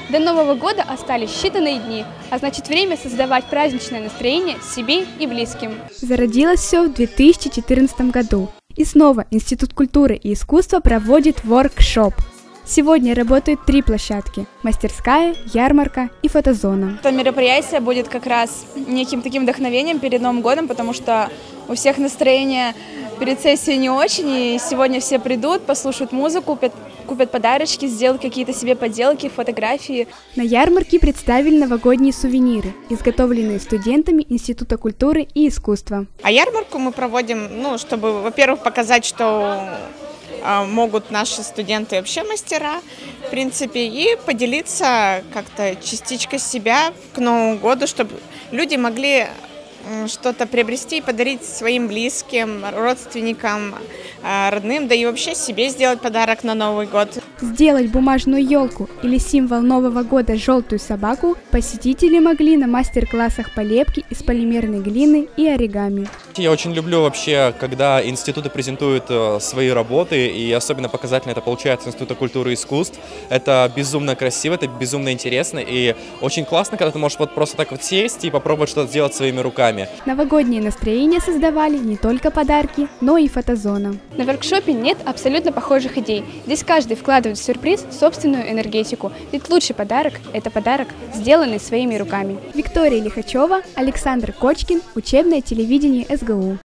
До Нового года остались считанные дни, а значит время создавать праздничное настроение себе и близким. Зародилось все в 2014 году. И снова Институт культуры и искусства проводит воркшоп. Сегодня работают 3 площадки – мастерская, ярмарка и фотозона. Это мероприятие будет как раз неким таким вдохновением перед Новым годом, потому что у всех настроение перед сессией не очень, и сегодня все придут, послушают музыку, купят подарочки, сделают какие-то себе поделки, фотографии. На ярмарке представили новогодние сувениры, изготовленные студентами Института культуры и искусства. А ярмарку мы проводим, чтобы, во-первых, показать, что могут наши студенты вообще мастера, в принципе, и поделиться как-то частичкой себя к Новому году, чтобы люди могли что-то приобрести и подарить своим близким, родственникам, родным, да и вообще себе сделать подарок на Новый год. Сделать бумажную елку или символ Нового года желтую собаку посетители могли на мастер-классах по лепке из полимерной глины и оригами. Я очень люблю вообще, когда институты презентуют свои работы, и особенно показательно это получается Института культуры и искусств. Это безумно красиво, это безумно интересно, и очень классно, когда ты можешь просто так сесть и попробовать что-то сделать своими руками. Новогоднее настроение создавали не только подарки, но и фотозона. На воркшопе нет абсолютно похожих идей. Здесь каждый вкладывает в сюрприз собственную энергетику. Ведь лучший подарок – это подарок, сделанный своими руками. Виктория Лихачева, Александр Кочкин, учебное телевидение СГУ.